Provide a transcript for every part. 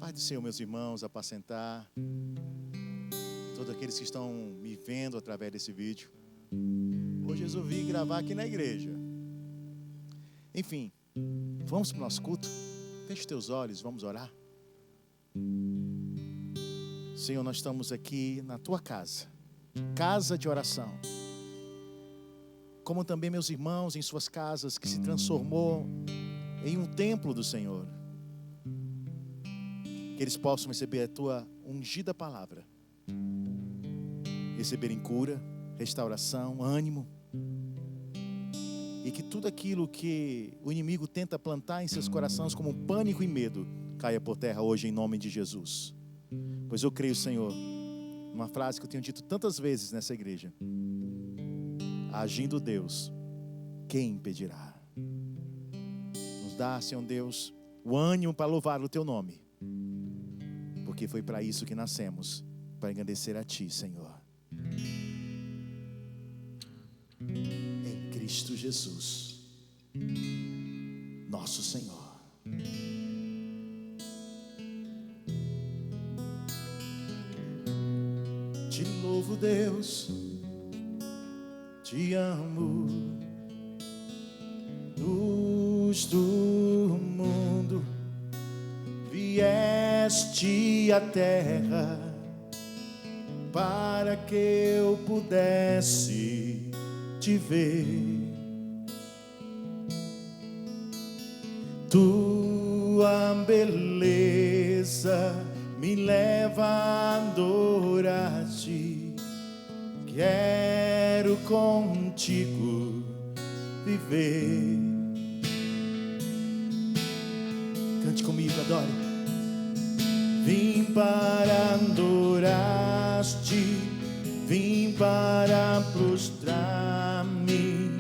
Pai do Senhor, meus irmãos, apacentar, todos aqueles que estão me vendo através desse vídeo. Hoje resolvi gravar aqui na igreja. Enfim, vamos para o nosso culto? Feche os teus olhos, vamos orar. Senhor, nós estamos aqui na tua casa, casa de oração. Como também meus irmãos em suas casas, que se transformou em um templo do Senhor. Que eles possam receber a tua ungida palavra, receberem cura, restauração, ânimo, e que tudo aquilo que o inimigo tenta plantar em seus corações como pânico e medo caia por terra hoje em nome de Jesus. Pois eu creio, Senhor, uma frase que eu tenho dito tantas vezes nessa igreja: agindo Deus, quem impedirá? Nos dá, Senhor Deus, o ânimo para louvar o teu nome, porque foi para isso que nascemos, para engrandecer a ti, Senhor. Em Cristo Jesus, nosso Senhor. Te louvo, Deus, te amo, luz do mundo, vieste à terra para que eu pudesse te ver. Tua beleza me leva a adorar-te. Quero contigo viver. Cante comigo, adore. Vim para adorar-te, vim para prostrar-me,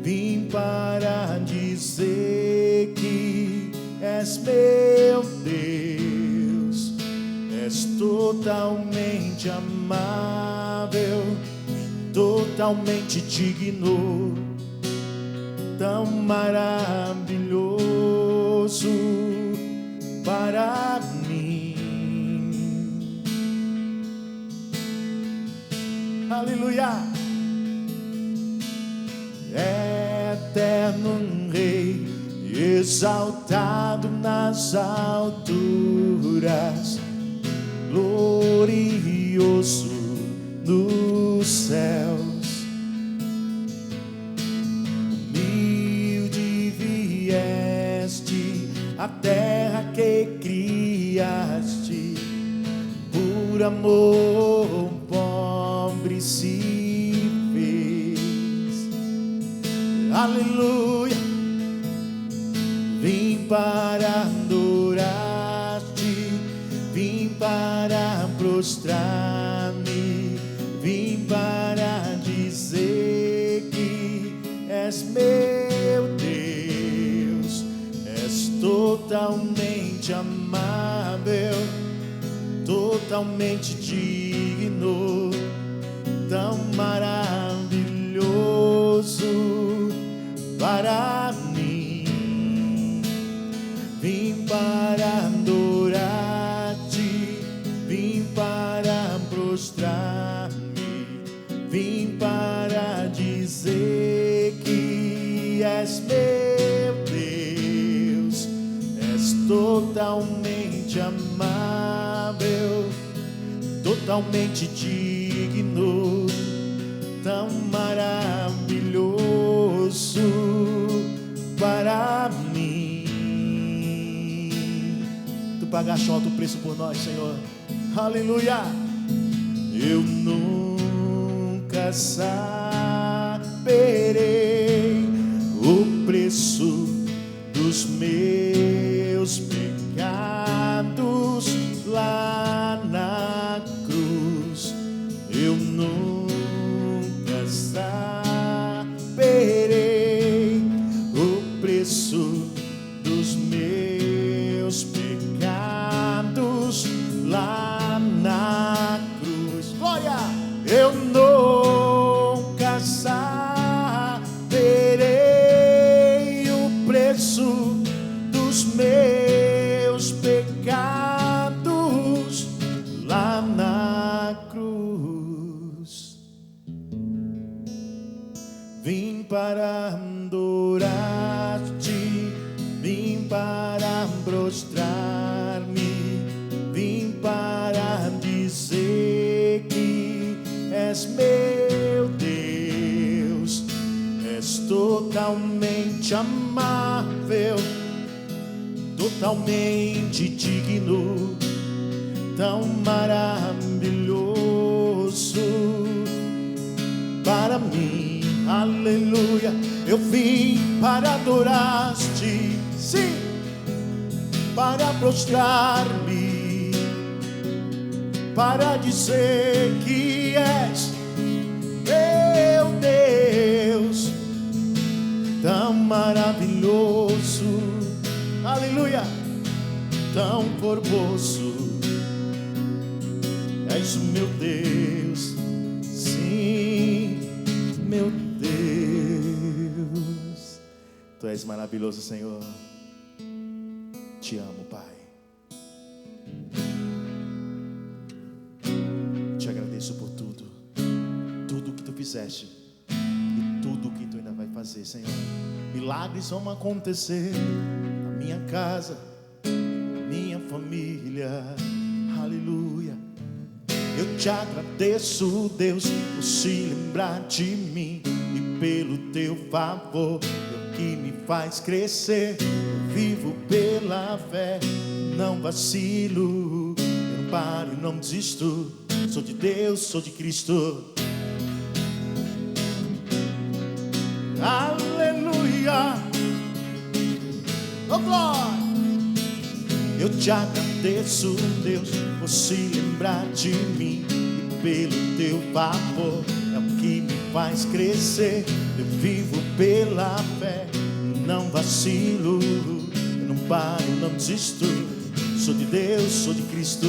vim para dizer que és meu Deus, és totalmente amável, totalmente digno, tão maravilhoso para mim. Aleluia. Eterno Rei, exaltado nas alturas, glorioso nos céus, humilde vieste a terra que criaste, por amor pobre se fez. Aleluia. Vim para adorar-te, vim para prostrar-me, vim para dizer que és meu Deus, és totalmente amável, totalmente digno, tão maravilhoso para mim. Vim para adorar-te, vim para prostrar-me, vim para dizer que és meu Deus, és totalmente amável, totalmente digno, tão maravilhoso para mim. Tu pagaste alto preço por nós, Senhor. Aleluia. Eu nunca saberei o preço dos meus pecados lá na cruz. Eu nunca saberei o preço dos meus pecados lá na cruz. Glória! Eu nunca saberei o preço dos meus pecados para adorar-te, vim para prostrar-me, vim para dizer que és meu Deus, és totalmente amável, totalmente digno, tão maravilhoso para mim. Aleluia, eu vim para adorar-te, sim, para prostrar-me, para dizer que és meu Deus, tão maravilhoso, aleluia, tão formoso, és o meu Deus, sim, meu Deus. Tu és maravilhoso, Senhor. Te amo, Pai. Te agradeço por tudo, tudo que tu fizeste e tudo que tu ainda vai fazer, Senhor. Milagres vão acontecer na minha casa, na minha família. Aleluia. Eu te agradeço, Deus, por se lembrar de mim e pelo teu favor, é o que me faz crescer. Eu vivo pela fé, não vacilo, eu não paro e não desisto. Sou de Deus, sou de Cristo. Aleluia. Oh, glória. Eu te agradeço, Deus, por se lembrar de mim e pelo teu favor, é o que me faz crescer. Eu vivo pela fé, não vacilo, eu não paro, não desisto. Sou de Deus, sou de Cristo.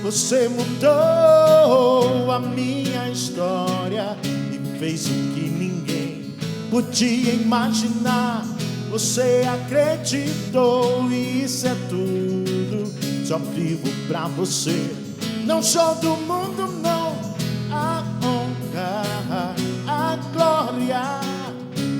Você mudou a minha história e fez o que ninguém podia imaginar. Você acreditou e isso é tudo, só vivo pra você. Não sou do mundo, não. A honra, a glória,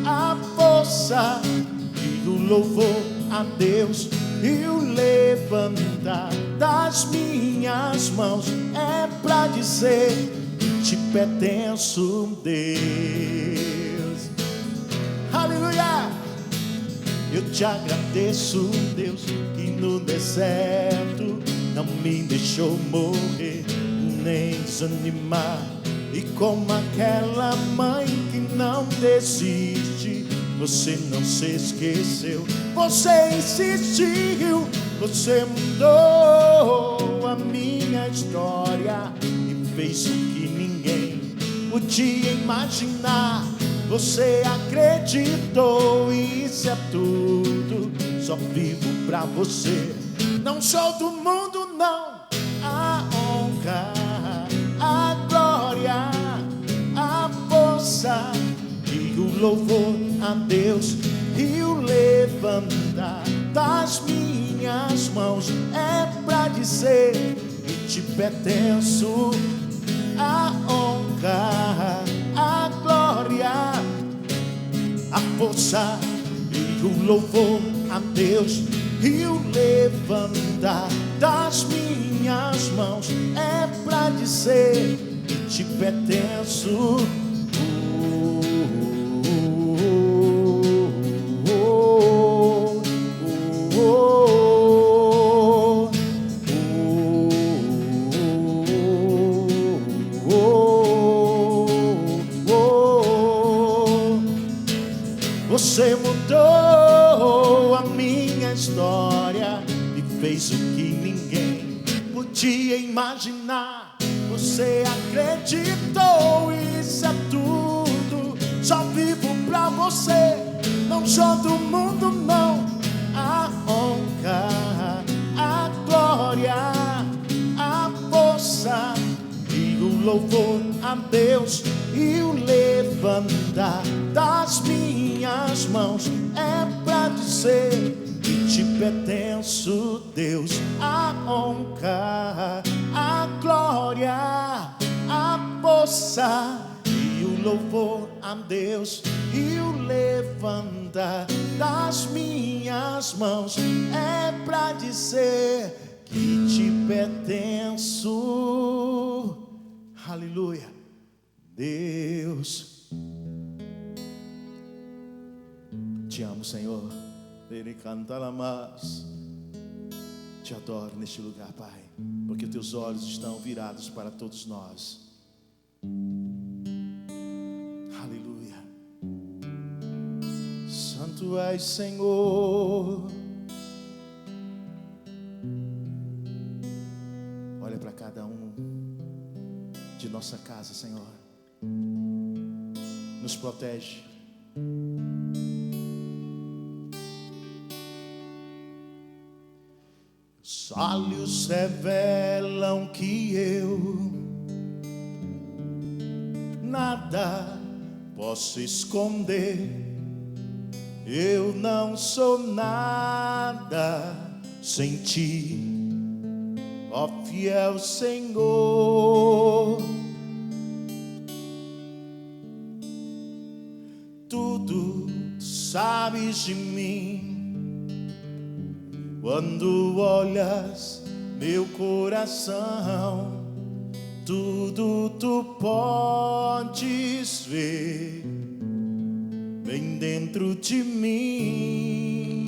a força e o louvor a Deus e o levantar das minhas mãos é pra dizer que te pertenço, Deus. Aleluia. Eu te agradeço, Deus, que no deserto não me deixou morrer, nem desanimar. E como aquela mãe que não desiste, você não se esqueceu, você insistiu, você mudou a minha história e fez o que ninguém podia imaginar. Você acreditou e isso é tudo, só vivo pra você. Não sou do mundo, não. A honra, a glória, a força e o louvor a Deus e o levantar das minhas mãos é pra dizer que te pertenço. A honra, a glória, a força e o louvor a Deus e o levantar das minhas mãos é pra dizer que te pertenço. Você mudou a minha história e fez o que ninguém podia imaginar. Você acreditou, isso é tudo, só vivo pra você. Não sou do mundo, não. A honra, a glória, a força e o louvor a Deus e o levantar das minhas mãos é pra dizer que te pertenço, Deus. A honra, a glória, a força e o louvor a Deus e o levantar das minhas mãos é para dizer que te pertenço. Aleluia. Deus, te amo, Senhor. Ele canta lá mais. Te adoro neste lugar, Pai, porque teus olhos estão virados para todos nós. Aleluia. Santo és, Senhor. Olha para cada um de nossa casa, Senhor. Nos protege. Os olhos revelam que eu nada posso esconder. Eu não sou nada sem ti, ó fiel Senhor. Tudo tu sabes de mim. Quando olhas meu coração, tudo tu podes ver bem dentro de mim.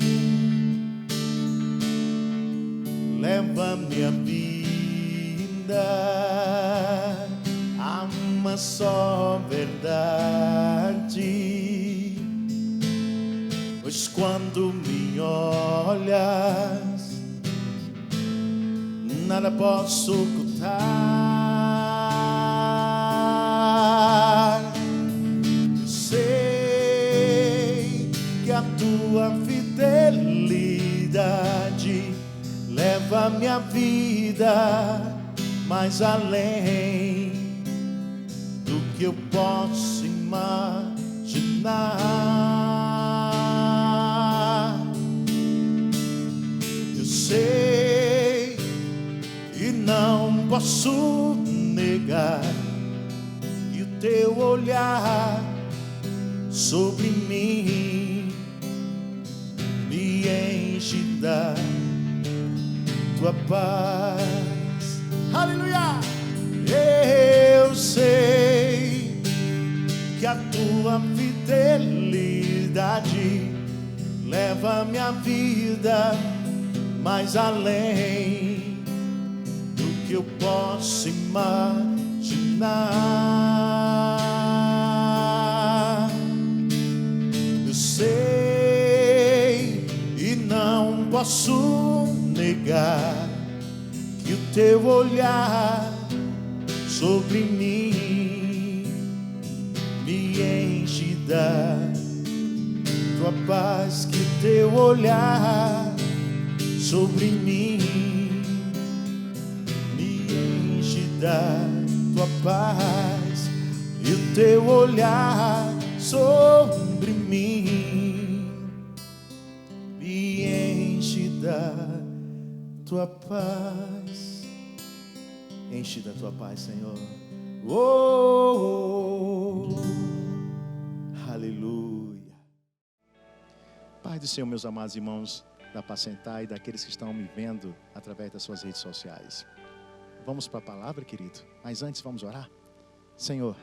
Leva minha vida a uma só verdade, pois quando me olhas, nada posso ocultar. Eu sei que a tua fidelidade leva minha vida mais além do que eu posso imaginar. Eu sei e não posso negar que o teu olhar sobre mim me enche da tua paz. Aleluia! Eu sei que a tua fidelidade leva minha vida mais além do que eu posso imaginar. Eu sei e não posso negar que o teu olhar sobre mim me enche da tua paz, que o teu olhar sobre mim me enche da tua paz, e o teu olhar sobre mim me enche da tua paz. Enche da tua paz, Senhor. Oh, oh, oh. Aleluia. Pai do Senhor, meus amados irmãos da Pacentar e daqueles que estão me vendo através das suas redes sociais, vamos para a palavra, querido. Mas antes vamos orar. Senhor,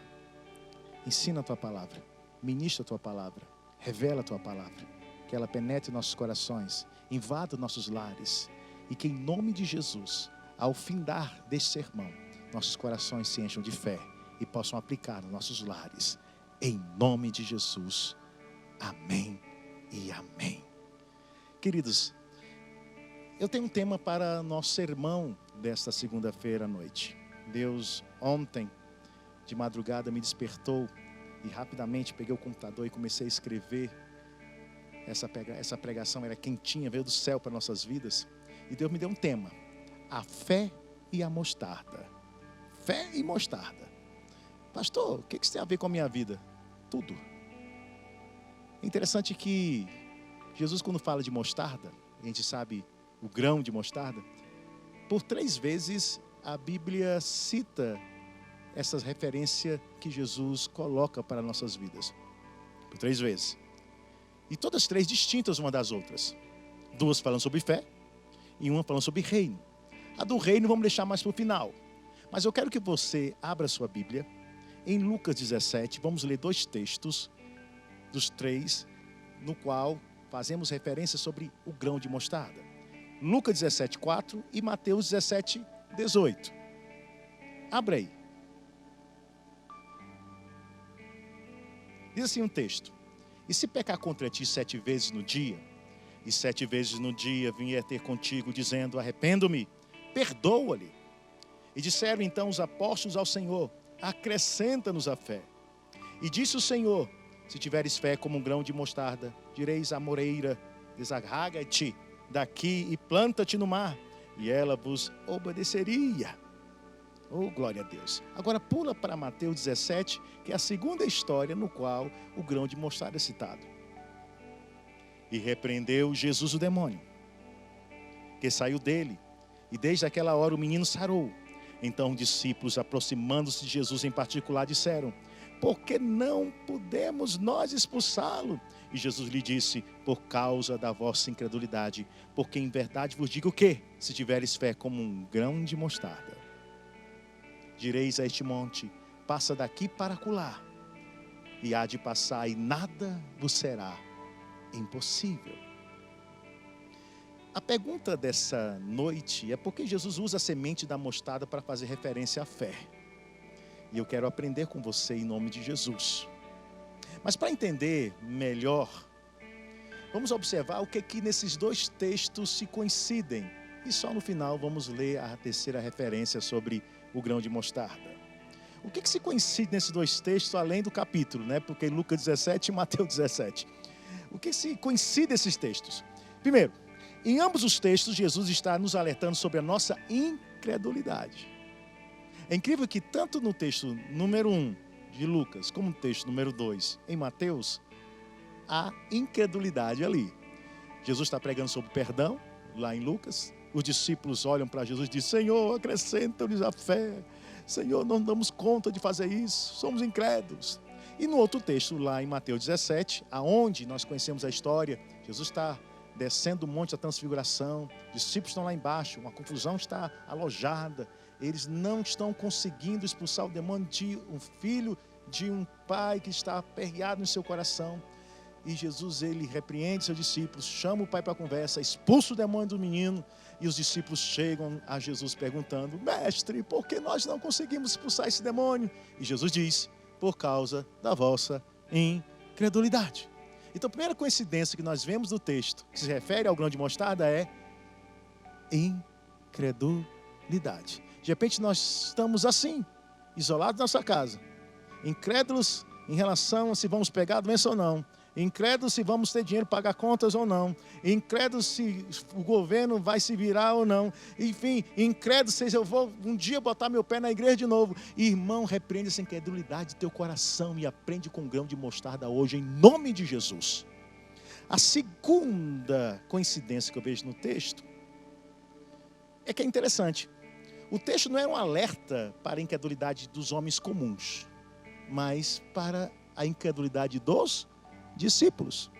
ensina a tua palavra, ministra a tua palavra, revela a tua palavra, que ela penetre nossos corações, invada nossos lares, e que em nome de Jesus, ao findar deste sermão, nossos corações se encham de fé e possam aplicar nos nossos lares, em nome de Jesus. Amém e amém. Queridos, eu tenho um tema para nosso sermão desta segunda-feira à noite. Deus ontem de madrugada me despertou e rapidamente peguei o computador e comecei a escrever. Essa pregação era quentinha, veio do céu para nossas vidas, e Deus me deu um tema: a fé e a mostarda. Fé e mostarda. Pastor, o que isso tem a ver com a minha vida? Tudo. É interessante que Jesus, quando fala de mostarda, a gente sabe o grão de mostarda, por 3 vezes a Bíblia cita essas referências que Jesus coloca para nossas vidas. por 3 vezes. E todas 3 distintas uma das outras. 2 falando sobre fé e uma falando sobre reino. A do reino vamos deixar mais para o final. Mas eu quero que você abra sua Bíblia em Lucas 17. Vamos ler 2 textos dos 3, no qual fazemos referência sobre o grão de mostarda. Lucas 17, 4 e Mateus 17, 18. Abra aí. Diz assim um texto: e se pecar contra ti 7 vezes no dia, e 7 vezes no dia vier ter contigo, dizendo, arrependo-me, perdoa-lhe. E disseram então os apóstolos ao Senhor, acrescenta-nos a fé. E disse o Senhor, se tiveres fé como um grão de mostarda, direis à moreira, desagarra-te daqui e planta-te no mar, e ela vos obedeceria. Oh, glória a Deus. Agora pula para Mateus 17, que é a segunda história no qual o grão de mostarda é citado. E repreendeu Jesus o demônio, que saiu dele, e desde aquela hora o menino sarou. Então os discípulos, aproximando-se de Jesus em particular, disseram, por que não podemos nós expulsá-lo? E Jesus lhe disse, por causa da vossa incredulidade, porque em verdade vos digo que, se tiveres fé como um grão de mostarda, direis a este monte, passa daqui para acolá, e há de passar, e nada vos será impossível. A pergunta dessa noite é por que Jesus usa a semente da mostarda para fazer referência à fé. E eu quero aprender com você em nome de Jesus. Mas para entender melhor, vamos observar o que nesses 2 textos se coincidem. E só no final vamos ler a terceira referência sobre o grão de mostarda. O que se coincide nesses 2 textos, além do capítulo, né? Porque Lucas 17 e Mateus 17. O que se coincide nesses textos? Primeiro, em ambos os textos, Jesus está nos alertando sobre a nossa incredulidade. É incrível que tanto no texto número 1 de Lucas, como no texto número 2 em Mateus, há incredulidade ali. Jesus está pregando sobre perdão, lá em Lucas. Os discípulos olham para Jesus e dizem, Senhor, acrescenta-nos a fé. Senhor, não damos conta de fazer isso, somos incrédulos. E no outro texto, lá em Mateus 17, aonde nós conhecemos a história, Jesus está descendo o monte da transfiguração, os discípulos estão lá embaixo, uma confusão está alojada, eles não estão conseguindo expulsar o demônio de um filho, de um pai que está aperreado no seu coração. E Jesus, ele repreende seus discípulos, chama o pai para a conversa, expulsa o demônio do menino, e os discípulos chegam a Jesus perguntando, mestre, por que nós não conseguimos expulsar esse demônio? E Jesus diz, por causa da vossa incredulidade. Então a primeira coincidência que nós vemos no texto, que se refere ao grão de mostarda, é incredulidade. De repente nós estamos assim, isolados na nossa casa, incrédulos em relação a se vamos pegar a doença ou não, incrédulos se vamos ter dinheiro para pagar contas ou não, incrédulos se o governo vai se virar ou não, enfim, incrédulos se eu vou um dia botar meu pé na igreja de novo. Irmão, repreende essa incredulidade do teu coração e aprende com um grão de mostarda hoje, em nome de Jesus. A segunda coincidência que eu vejo no texto é que é interessante. O texto não é um alerta para a incredulidade dos homens comuns, mas para a incredulidade dos discípulos.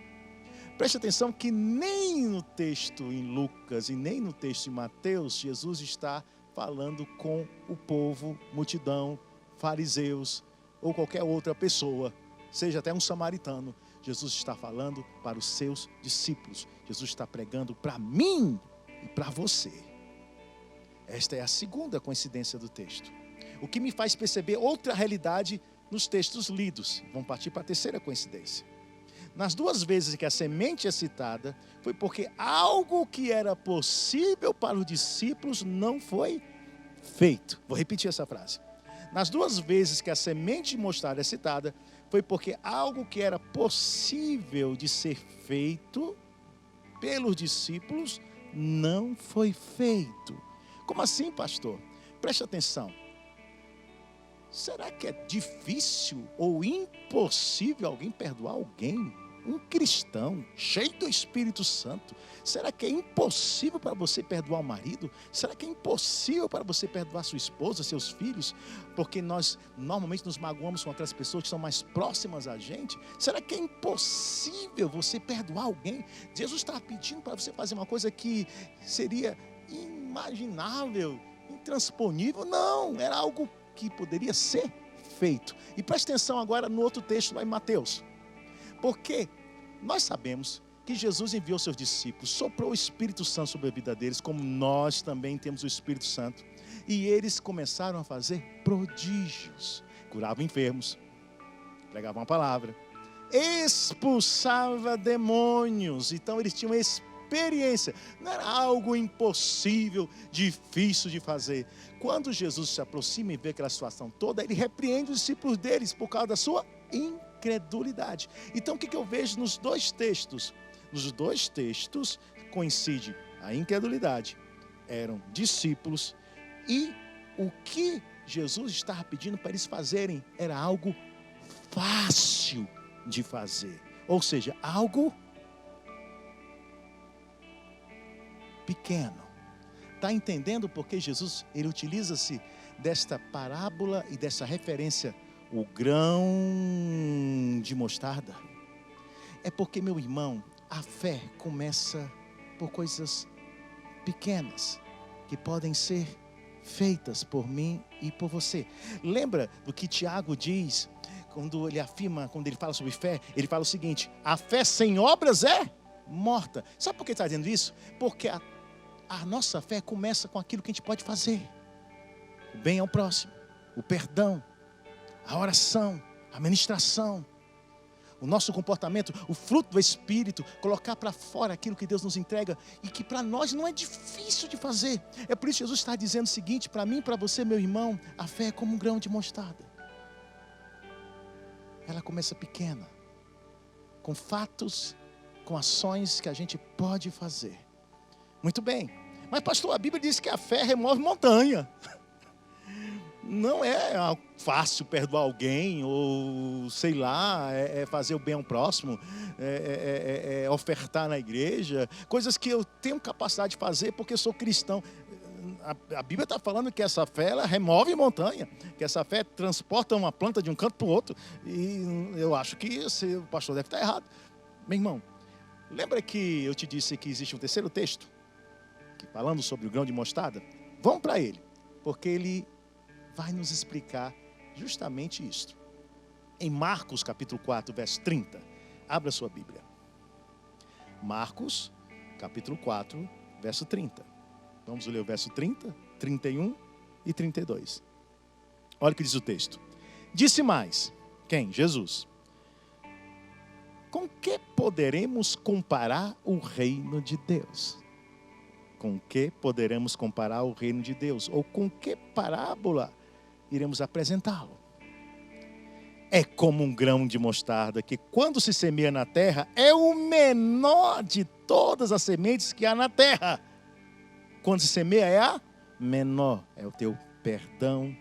Preste atenção que nem no texto em Lucas e nem no texto em Mateus, Jesus está falando com o povo, multidão, fariseus ou qualquer outra pessoa, seja até um samaritano. Jesus está falando para os seus discípulos. Jesus está pregando para mim e para você. Esta é a segunda coincidência do texto. O que me faz perceber outra realidade nos textos lidos. Vamos partir para a terceira coincidência. Nas 2 vezes que a semente é citada, foi porque algo que era possível para os discípulos não foi feito. Vou repetir essa frase. Nas 2 vezes que a semente de mostarda é citada, foi porque algo que era possível de ser feito pelos discípulos não foi feito. Como assim, pastor? Preste atenção. Será que é difícil ou impossível alguém perdoar alguém? Um cristão cheio do Espírito Santo, será que é impossível para você perdoar o marido? Será que é impossível para você perdoar sua esposa, seus filhos? Porque nós normalmente nos magoamos com aquelas pessoas que são mais próximas a gente. Será que é impossível você perdoar alguém? Jesus está pedindo para você fazer uma coisa que seria inimaginável, intransponível. Não, era algo que poderia ser feito. E preste atenção agora no outro texto lá em Mateus. Porque nós sabemos que Jesus enviou seus discípulos, soprou o Espírito Santo sobre a vida deles, como nós também temos o Espírito Santo. E eles começaram a fazer prodígios. Curavam enfermos, pregavam a palavra, expulsavam demônios. Então eles tinham experiência. Não era algo impossível, difícil de fazer. Quando Jesus se aproxima e vê aquela situação toda, ele repreende os discípulos deles por causa da sua incredulidade. Então o que eu vejo nos dois textos? Nos dois textos coincide a incredulidade. Eram discípulos e o que Jesus estava pedindo para eles fazerem era algo fácil de fazer. Ou seja, algo pequeno. Está entendendo porque Jesus ele utiliza-se desta parábola e dessa referência, o grão de mostarda? É porque, meu irmão, a fé começa por coisas pequenas que podem ser feitas por mim e por você. Lembra do que Tiago diz quando ele afirma, quando ele fala sobre fé? Ele fala o seguinte: a fé sem obras é morta. Sabe por que ele está dizendo isso? Porque a nossa fé começa com aquilo que a gente pode fazer: o bem ao próximo, o perdão, a oração, a ministração, o nosso comportamento, o fruto do Espírito, colocar para fora aquilo que Deus nos entrega e que para nós não é difícil de fazer. É por isso que Jesus está dizendo o seguinte para mim e para você, meu irmão: a fé é como um grão de mostarda. Ela começa pequena, com fatos, com ações que a gente pode fazer. Muito bem, mas pastor, a Bíblia diz que a fé remove montanha. Não é fácil perdoar alguém, ou sei lá, fazer o bem ao próximo, ofertar na igreja, coisas que eu tenho capacidade de fazer porque eu sou cristão. A Bíblia está falando que essa fé ela remove montanha, que essa fé transporta uma planta de um canto para o outro, e eu acho que o pastor deve estar errado. Meu irmão, lembra que eu te disse que existe um terceiro texto, falando sobre o grão de mostarda? Vamos para ele, porque ele vai nos explicar justamente isto. Em Marcos capítulo 4, verso 30. Abra sua Bíblia. Marcos capítulo 4, verso 30. Vamos ler o verso 30, 31 e 32. Olha o que diz o texto. Disse mais, quem? Jesus. Com que poderemos comparar o reino de Deus? Com que poderemos comparar o reino de Deus? Ou com que parábola iremos apresentá-lo? É como um grão de mostarda que, quando se semeia na terra, é o menor de todas as sementes que há na terra. Quando se semeia é a menor. É o teu perdão,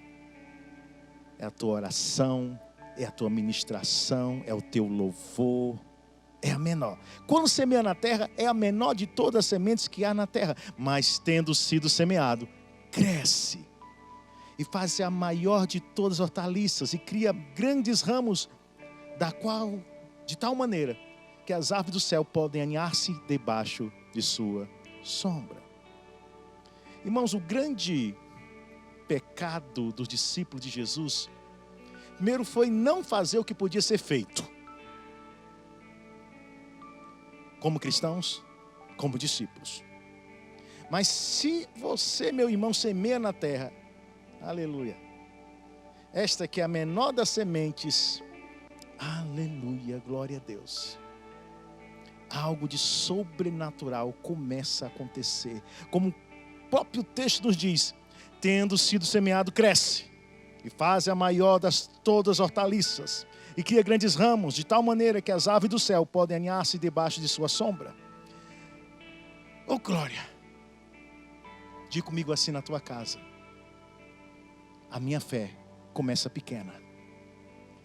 é a tua oração, é a tua ministração, é o teu louvor. É a menor. Quando semeia na terra, é a menor de todas as sementes que há na terra. Mas tendo sido semeado, cresce e faz a maior de todas as hortaliças e cria grandes ramos, de tal maneira que as aves do céu podem aninhar-se debaixo de sua sombra. Irmãos, o grande pecado dos discípulos de Jesus, primeiro foi não fazer o que podia ser feito. Como cristãos, como discípulos. Mas se você, meu irmão, semeia na terra, aleluia, esta que é a menor das sementes, aleluia, glória a Deus, algo de sobrenatural começa a acontecer. Como o próprio texto nos diz, tendo sido semeado, cresce e faz a maior das todas as hortaliças e cria grandes ramos, de tal maneira que as aves do céu podem aninhar-se debaixo de sua sombra. Oh glória! Diga comigo assim na tua casa: a minha fé começa pequena,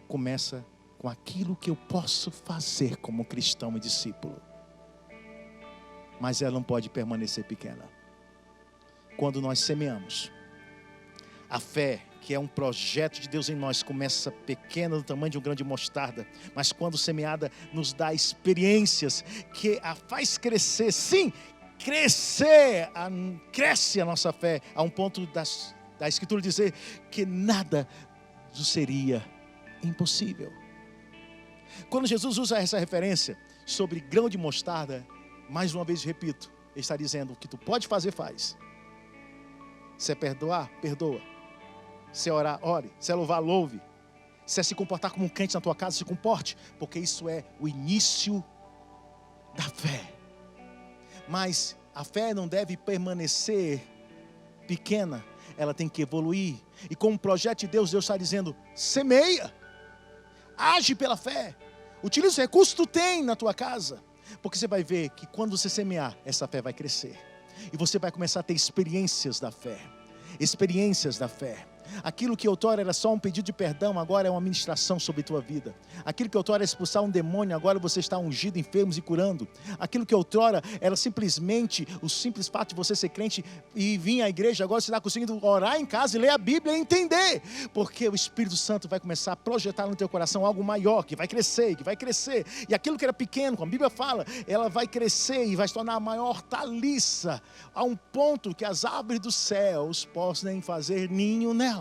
começa com aquilo que eu posso fazer como cristão e discípulo. Mas ela não pode permanecer pequena. Quando nós semeamos, a fé, que é um projeto de Deus em nós, começa pequena, do tamanho de um grão de mostarda, mas quando semeada, nos dá experiências que a faz crescer. Sim, cresce a nossa fé, a um ponto da Escritura dizer que nada seria impossível. Quando Jesus usa essa referência sobre grão de mostarda, mais uma vez repito, ele está dizendo: o que tu pode fazer, faz. Se é perdoar, perdoa. Se é orar, ore. Se é louvar, louve. Se é se comportar como um crente na tua casa, se comporte, porque isso é o início da fé. Mas a fé não deve permanecer pequena, ela tem que evoluir. E como projeto de Deus, Deus está dizendo: semeia, age pela fé, utiliza os recursos que tu tem na tua casa, porque você vai ver que quando você semear, essa fé vai crescer. E você vai começar a ter experiências da fé. Experiências da fé. Aquilo que outrora era só um pedido de perdão, agora é uma ministração sobre a tua vida. Aquilo que outrora era expulsar um demônio, agora você está ungido, enfermos e curando. Aquilo que outrora era simplesmente o simples fato de você ser crente e vir à igreja, agora você está conseguindo orar em casa e ler a Bíblia e entender. Porque o Espírito Santo vai começar a projetar no teu coração algo maior, que vai crescer, que vai crescer. E aquilo que era pequeno, como a Bíblia fala, ela vai crescer e vai se tornar a maior hortaliça, a um ponto que as árvores dos céus possam fazer ninho nela.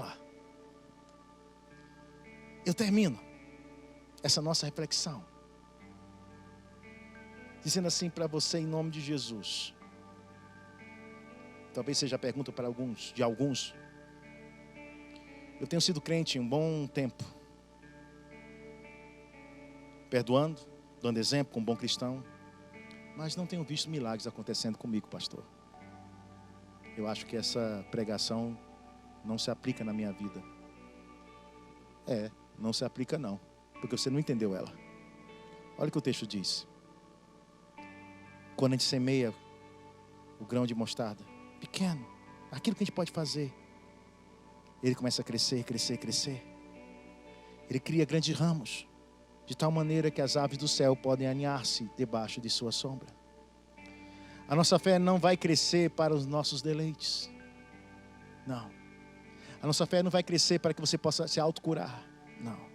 Eu termino essa nossa reflexão dizendo assim para você, em nome de Jesus. Talvez seja a pergunta para alguns. Eu tenho sido crente um bom tempo, perdoando, dando exemplo como bom cristão, mas não tenho visto milagres acontecendo comigo, pastor. Eu acho que essa pregação não se aplica na minha vida. Não se aplica não, porque você não entendeu ela. Olha o que o texto diz. Quando a gente semeia o grão de mostarda, pequeno, aquilo que a gente pode fazer, ele começa a crescer, crescer, crescer. Ele cria grandes ramos, de tal maneira que as aves do céu podem aninhar-se debaixo de sua sombra. A nossa fé não vai crescer para os nossos deleites. Não. A nossa fé não vai crescer para que você possa se autocurar. Não.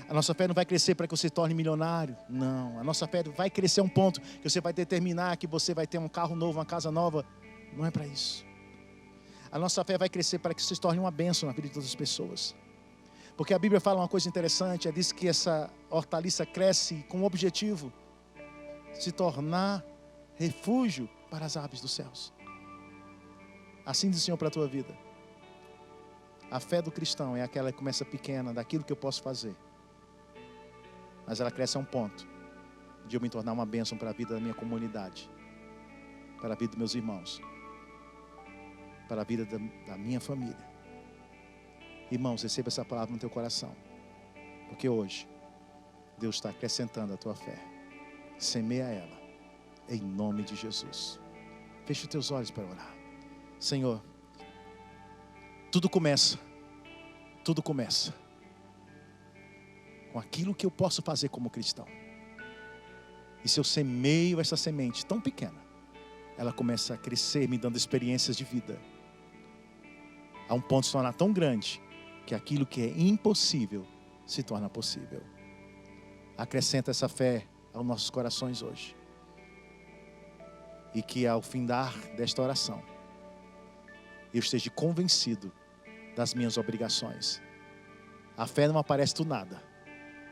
A nossa fé não vai crescer para que você se torne milionário. Não. A nossa fé vai crescer a um ponto que você vai determinar que você vai ter um carro novo, uma casa nova. Não é para isso. A nossa fé vai crescer para que você se torne uma bênção na vida de todas as pessoas. Porque a Bíblia fala uma coisa interessante. Ela diz que essa hortaliça cresce com o objetivo de se tornar refúgio para as aves dos céus. Assim diz o Senhor para a tua vida. A fé do cristão é aquela que começa pequena, daquilo que eu posso fazer. Mas ela cresce a um ponto de eu me tornar uma bênção para a vida da minha comunidade, para a vida dos meus irmãos, para a vida da minha família. Irmãos, receba essa palavra no teu coração, porque hoje Deus está acrescentando a tua fé. Semeia ela, em nome de Jesus. Feche os teus olhos para orar. Senhor, tudo começa com aquilo que eu posso fazer como cristão. E se eu semeio essa semente tão pequena, ela começa a crescer, me dando experiências de vida, a um ponto de se tornar tão grande, que aquilo que é impossível se torna possível. Acrescenta essa fé aos nossos corações hoje. E que ao findar desta oração, eu esteja convencido das minhas obrigações. A fé não aparece do nada.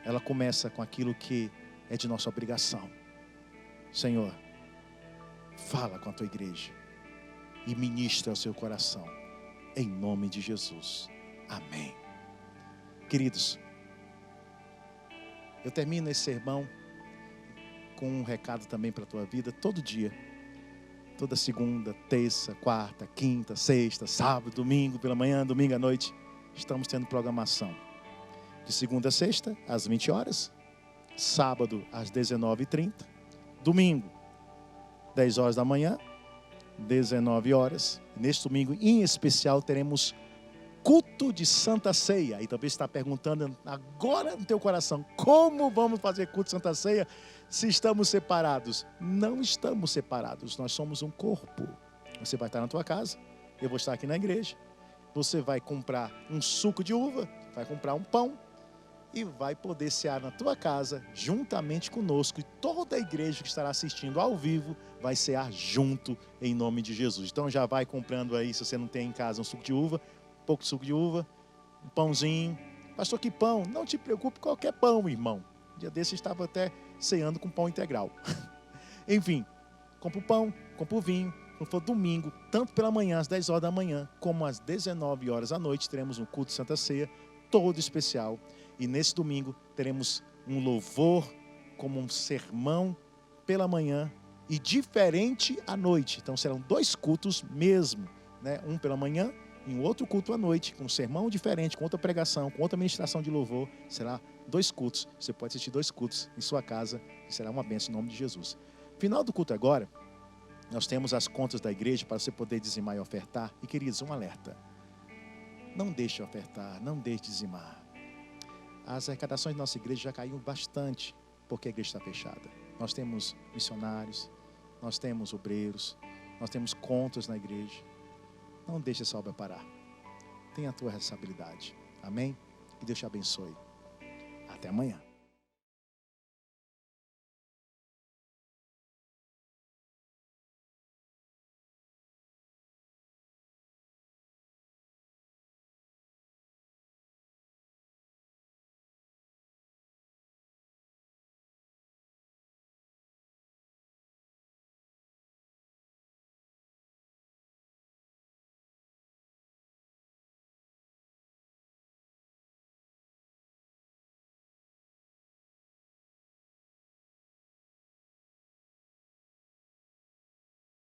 Ela começa com aquilo que é de nossa obrigação. Senhor, fala com a tua igreja e ministra ao seu coração, em nome de Jesus. Amém. Queridos, eu termino esse sermão com um recado também para a tua vida. Todo dia, toda segunda, terça, quarta, quinta, sexta, sábado, domingo pela manhã, domingo à noite, estamos tendo programação. De segunda a sexta, às 20 horas. Sábado, às 19h30. Domingo, 10 horas da manhã, 19 horas. Neste domingo, em especial, teremos culto de Santa Ceia. E talvez está perguntando agora no teu coração, como vamos fazer culto de Santa Ceia se estamos separados? Não estamos separados, nós somos um corpo. Você vai estar na tua casa, eu vou estar aqui na igreja. Você vai comprar um suco de uva, vai comprar um pão e vai poder cear na tua casa juntamente conosco. E toda a igreja que estará assistindo ao vivo vai cear junto em nome de Jesus. Então já vai comprando aí, se você não tem em casa um suco de uva, um pouco de suco de uva, um pãozinho. Pastor, que pão? Não te preocupe, qualquer pão, irmão. Um dia desse eu estava até ceando com pão integral. Enfim, compra o pão, compra o vinho. Quando for domingo, tanto pela manhã, às 10 horas da manhã, como às 19 horas da noite, teremos um culto de Santa Ceia, todo especial. E nesse domingo, teremos um louvor, como um sermão pela manhã e diferente à noite. Então, serão 2 cultos mesmo, né? Um pela manhã e um outro culto à noite, com um sermão diferente, com outra pregação, com outra ministração de louvor. Será 2 cultos. Você pode assistir 2 cultos em sua casa e será uma bênção em nome de Jesus. Final do culto agora. Nós temos as contas da igreja para você poder dizimar e ofertar. E, queridos, um alerta. Não deixe de ofertar, não deixe de dizimar. As arrecadações da nossa igreja já caíram bastante, porque a igreja está fechada. Nós temos missionários, nós temos obreiros, nós temos contas na igreja. Não deixe essa obra parar. Tenha a tua responsabilidade. Amém? Que Deus te abençoe. Até amanhã.